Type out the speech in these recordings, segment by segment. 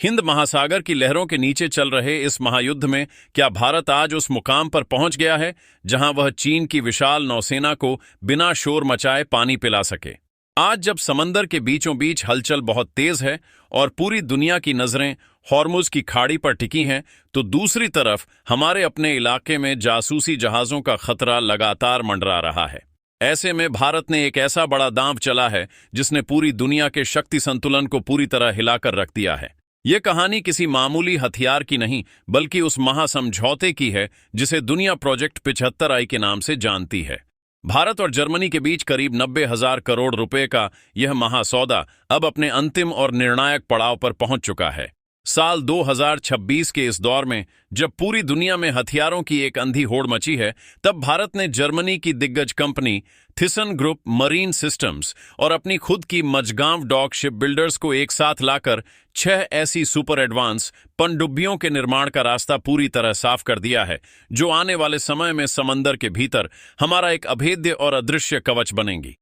हिंद महासागर की लहरों के नीचे चल रहे इस महायुद्ध में क्या भारत आज उस मुकाम पर पहुंच गया है जहां वह चीन की विशाल नौसेना को बिना शोर मचाए पानी पिला सके? आज जब समंदर के बीचों बीच हलचल बहुत तेज है और पूरी दुनिया की नजरें हॉर्मुज की खाड़ी पर टिकी हैं, तो दूसरी तरफ हमारे अपने इलाके में जासूसी जहाजों का खतरा लगातार मंडरा रहा है। ऐसे में भारत ने एक ऐसा बड़ा दांव चला है जिसने पूरी दुनिया के शक्ति संतुलन को पूरी तरह हिलाकर रख दिया है। ये कहानी किसी मामूली हथियार की नहीं, बल्कि उस महासमझौते की है जिसे दुनिया प्रोजेक्ट 75I के नाम से जानती है। भारत और जर्मनी के बीच करीब 90,000 करोड़ रुपए का यह महासौदा अब अपने अंतिम और निर्णायक पड़ाव पर पहुंच चुका है। साल 2026 के इस दौर में जब पूरी दुनिया में हथियारों की एक अंधी होड़ मची है, तब भारत ने जर्मनी की दिग्गज कंपनी थिसन ग्रुप मरीन सिस्टम्स और अपनी खुद की मजगांव डॉक शिप बिल्डर्स को एक साथ लाकर 6 ऐसी सुपर एडवांस पनडुब्बियों के निर्माण का रास्ता पूरी तरह साफ कर दिया है, जो आने वाले समय में समंदर के भीतर हमारा एक अभेद्य और अदृश्य कवच बनेंगी।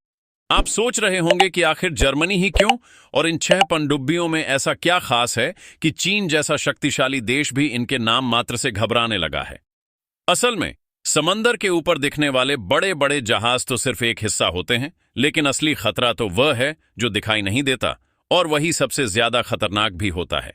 आप सोच रहे होंगे कि आखिर जर्मनी ही क्यों, और इन 6 पनडुब्बियों में ऐसा क्या खास है कि चीन जैसा शक्तिशाली देश भी इनके नाम मात्र से घबराने लगा है। असल में समंदर के ऊपर दिखने वाले बड़े बड़े जहाज तो सिर्फ एक हिस्सा होते हैं, लेकिन असली खतरा तो वह है जो दिखाई नहीं देता, और वही सबसे ज्यादा खतरनाक भी होता है।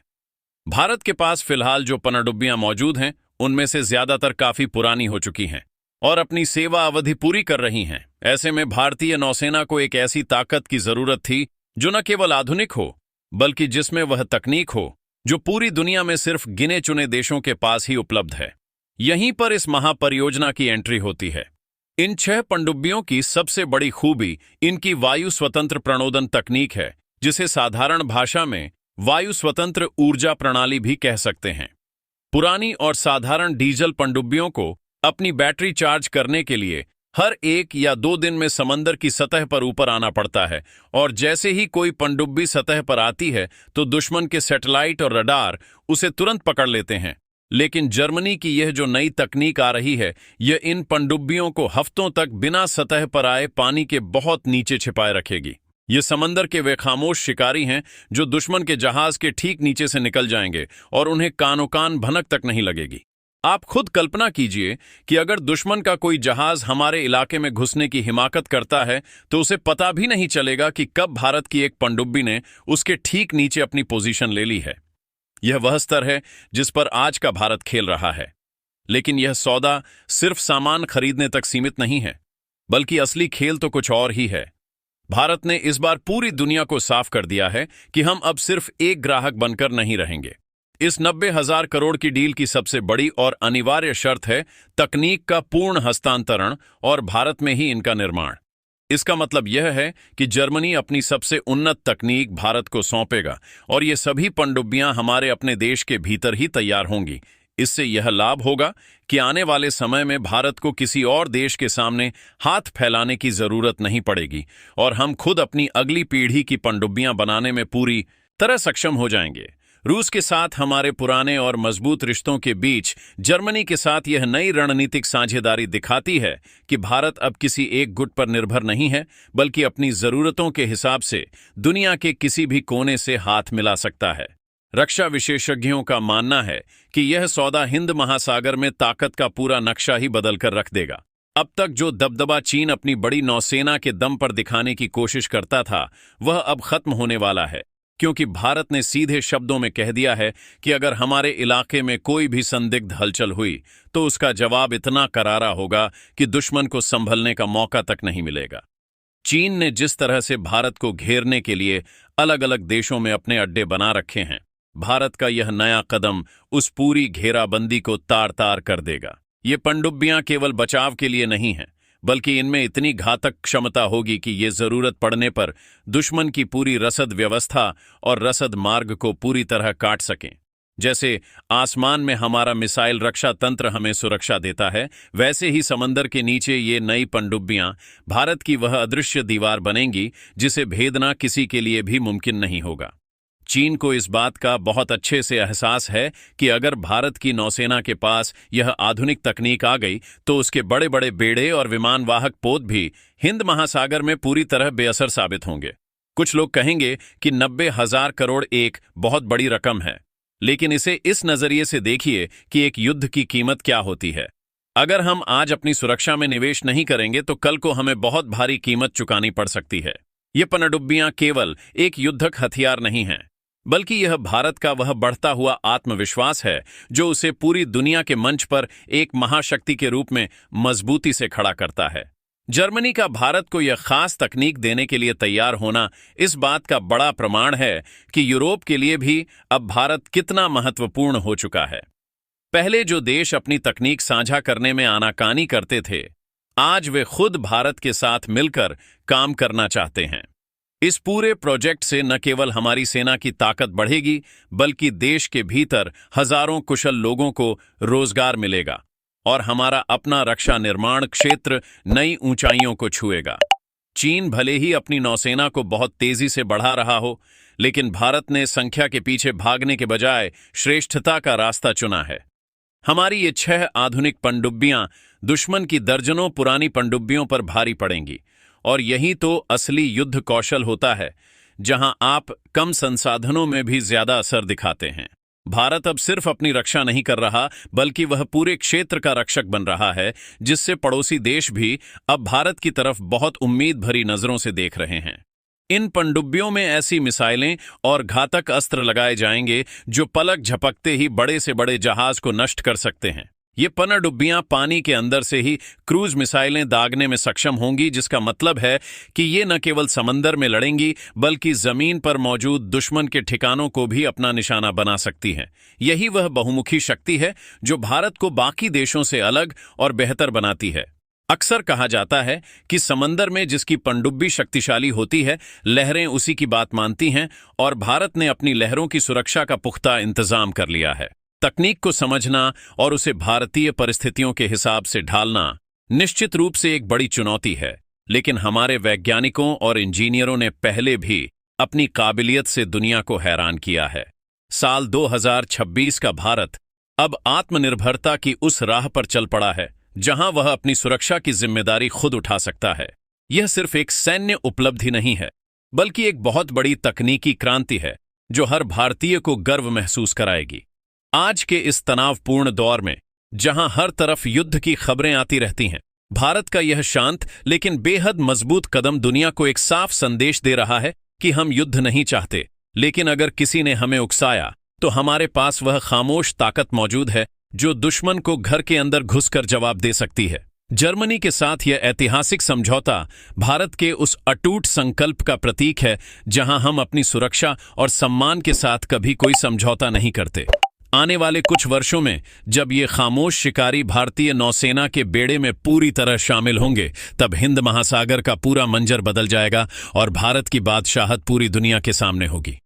भारत के पास फिलहाल जो पनडुब्बियां मौजूद हैं, उनमें से ज्यादातर काफी पुरानी हो चुकी हैं और अपनी सेवा अवधि पूरी कर रही हैं। ऐसे में भारतीय नौसेना को एक ऐसी ताकत की जरूरत थी जो न केवल आधुनिक हो, बल्कि जिसमें वह तकनीक हो जो पूरी दुनिया में सिर्फ गिने चुने देशों के पास ही उपलब्ध है। यहीं पर इस महापरियोजना की एंट्री होती है। इन 6 पनडुब्बियों की सबसे बड़ी खूबी इनकी वायु स्वतंत्र प्रणोदन तकनीक है, जिसे साधारण भाषा में वायु स्वतंत्र ऊर्जा प्रणाली भी कह सकते हैं। पुरानी और साधारण डीजल पनडुब्बियों को अपनी बैटरी चार्ज करने के लिए हर 1 या 2 दिन में समंदर की सतह पर ऊपर आना पड़ता है, और जैसे ही कोई पनडुब्बी सतह पर आती है तो दुश्मन के सैटेलाइट और रडार उसे तुरंत पकड़ लेते हैं। लेकिन जर्मनी की यह जो नई तकनीक आ रही है, यह इन पनडुब्बियों को हफ्तों तक बिना सतह पर आए पानी के बहुत नीचे छिपाए रखेगी। ये समंदर के वे खामोश शिकारी हैं जो दुश्मन के जहाज के ठीक नीचे से निकल जाएंगे और उन्हें कानो कान भनक तक नहीं लगेगी। आप खुद कल्पना कीजिए कि अगर दुश्मन का कोई जहाज हमारे इलाके में घुसने की हिमाकत करता है, तो उसे पता भी नहीं चलेगा कि कब भारत की एक पनडुब्बी ने उसके ठीक नीचे अपनी पोजीशन ले ली है। यह वह स्तर है जिस पर आज का भारत खेल रहा है। लेकिन यह सौदा सिर्फ सामान खरीदने तक सीमित नहीं है, बल्कि असली खेल तो कुछ और ही है। भारत ने इस बार पूरी दुनिया को साफ कर दिया है कि हम अब सिर्फ एक ग्राहक बनकर नहीं रहेंगे। इस 90,000 करोड़ की डील की सबसे बड़ी और अनिवार्य शर्त है तकनीक का पूर्ण हस्तांतरण और भारत में ही इनका निर्माण। इसका मतलब यह है कि जर्मनी अपनी सबसे उन्नत तकनीक भारत को सौंपेगा और ये सभी पनडुब्बियां हमारे अपने देश के भीतर ही तैयार होंगी। इससे यह लाभ होगा कि आने वाले समय में भारत को किसी और देश के सामने हाथ फैलाने की जरूरत नहीं पड़ेगी और हम खुद अपनी अगली पीढ़ी की पनडुब्बियां बनाने में पूरी तरह सक्षम हो जाएंगे। रूस के साथ हमारे पुराने और मजबूत रिश्तों के बीच जर्मनी के साथ यह नई रणनीतिक साझेदारी दिखाती है कि भारत अब किसी एक गुट पर निर्भर नहीं है, बल्कि अपनी जरूरतों के हिसाब से दुनिया के किसी भी कोने से हाथ मिला सकता है। रक्षा विशेषज्ञों का मानना है कि यह सौदा हिंद महासागर में ताकत का पूरा नक्शा ही बदल कर रख देगा। अब तक जो दबदबा चीन अपनी बड़ी नौसेना के दम पर दिखाने की कोशिश करता था, वह अब खत्म होने वाला है, क्योंकि भारत ने सीधे शब्दों में कह दिया है कि अगर हमारे इलाके में कोई भी संदिग्ध हलचल हुई तो उसका जवाब इतना करारा होगा कि दुश्मन को संभलने का मौका तक नहीं मिलेगा। चीन ने जिस तरह से भारत को घेरने के लिए अलग अलग देशों में अपने अड्डे बना रखे हैं, भारत का यह नया कदम उस पूरी घेराबंदी को तार तार कर देगा। ये पनडुब्बियां केवल बचाव के लिए नहीं हैं, बल्कि इनमें इतनी घातक क्षमता होगी कि ये जरूरत पड़ने पर दुश्मन की पूरी रसद व्यवस्था और रसद मार्ग को पूरी तरह काट सकें। जैसे आसमान में हमारा मिसाइल रक्षा तंत्र हमें सुरक्षा देता है, वैसे ही समंदर के नीचे ये नई पनडुब्बियां भारत की वह अदृश्य दीवार बनेंगी जिसे भेदना किसी के लिए भी मुमकिन नहीं होगा। चीन को इस बात का बहुत अच्छे से एहसास है कि अगर भारत की नौसेना के पास यह आधुनिक तकनीक आ गई तो उसके बड़े बड़े बेड़े और विमानवाहक पोत भी हिंद महासागर में पूरी तरह बेअसर साबित होंगे। कुछ लोग कहेंगे कि 90,000 करोड़ एक बहुत बड़ी रकम है, लेकिन इसे इस नजरिए से देखिए कि एक युद्ध की कीमत क्या होती है। अगर हम आज अपनी सुरक्षा में निवेश नहीं करेंगे तो कल को हमें बहुत भारी कीमत चुकानी पड़ सकती है। ये पनडुब्बियां केवल एक युद्धक हथियार नहीं हैं, बल्कि यह भारत का वह बढ़ता हुआ आत्मविश्वास है जो उसे पूरी दुनिया के मंच पर एक महाशक्ति के रूप में मजबूती से खड़ा करता है। जर्मनी का भारत को यह खास तकनीक देने के लिए तैयार होना इस बात का बड़ा प्रमाण है कि यूरोप के लिए भी अब भारत कितना महत्वपूर्ण हो चुका है। पहले जो देश अपनी तकनीक साझा करने में आनाकानी करते थे, आज वे खुद भारत के साथ मिलकर काम करना चाहते हैं। इस पूरे प्रोजेक्ट से न केवल हमारी सेना की ताकत बढ़ेगी, बल्कि देश के भीतर हजारों कुशल लोगों को रोजगार मिलेगा और हमारा अपना रक्षा निर्माण क्षेत्र नई ऊंचाइयों को छुएगा। चीन भले ही अपनी नौसेना को बहुत तेजी से बढ़ा रहा हो, लेकिन भारत ने संख्या के पीछे भागने के बजाय श्रेष्ठता का रास्ता चुना है। हमारी ये 6 आधुनिक पनडुब्बियां दुश्मन की दर्जनों पुरानी पनडुब्बियों पर भारी पड़ेंगी, और यही तो असली युद्ध कौशल होता है, जहां आप कम संसाधनों में भी ज्यादा असर दिखाते हैं। भारत अब सिर्फ अपनी रक्षा नहीं कर रहा, बल्कि वह पूरे क्षेत्र का रक्षक बन रहा है, जिससे पड़ोसी देश भी अब भारत की तरफ बहुत उम्मीद भरी नजरों से देख रहे हैं। इन पनडुब्बियों में ऐसी मिसाइलें और घातक अस्त्र लगाए जाएंगे जो पलक झपकते ही बड़े से बड़े जहाज को नष्ट कर सकते हैं। ये पनडुब्बियां पानी के अंदर से ही क्रूज मिसाइलें दागने में सक्षम होंगी, जिसका मतलब है कि ये न केवल समंदर में लड़ेंगी, बल्कि जमीन पर मौजूद दुश्मन के ठिकानों को भी अपना निशाना बना सकती हैं। यही वह बहुमुखी शक्ति है जो भारत को बाकी देशों से अलग और बेहतर बनाती है। अक्सर कहा जाता है कि समंदर में जिसकी पनडुब्बी शक्तिशाली होती है, लहरें उसी की बात मानती हैं, और भारत ने अपनी लहरों की सुरक्षा का पुख्ता इंतजाम कर लिया है। तकनीक को समझना और उसे भारतीय परिस्थितियों के हिसाब से ढालना निश्चित रूप से एक बड़ी चुनौती है, लेकिन हमारे वैज्ञानिकों और इंजीनियरों ने पहले भी अपनी काबिलियत से दुनिया को हैरान किया है। साल 2026 का भारत अब आत्मनिर्भरता की उस राह पर चल पड़ा है जहां वह अपनी सुरक्षा की जिम्मेदारी खुद उठा सकता है। यह सिर्फ एक सैन्य उपलब्धि नहीं है, बल्कि एक बहुत बड़ी तकनीकी क्रांति है जो हर भारतीय को गर्व महसूस कराएगी। आज के इस तनावपूर्ण दौर में, जहां हर तरफ युद्ध की खबरें आती रहती हैं, भारत का यह शांत लेकिन बेहद मजबूत कदम दुनिया को एक साफ संदेश दे रहा है कि हम युद्ध नहीं चाहते, लेकिन अगर किसी ने हमें उकसाया तो हमारे पास वह खामोश ताकत मौजूद है जो दुश्मन को घर के अंदर घुसकर जवाब दे सकती है। जर्मनी के साथ यह ऐतिहासिक समझौता भारत के उस अटूट संकल्प का प्रतीक है जहां हम अपनी सुरक्षा और सम्मान के साथ कभी कोई समझौता नहीं करते। आने वाले कुछ वर्षों में जब ये खामोश शिकारी भारतीय नौसेना के बेड़े में पूरी तरह शामिल होंगे, तब हिंद महासागर का पूरा मंजर बदल जाएगा और भारत की बादशाहत पूरी दुनिया के सामने होगी।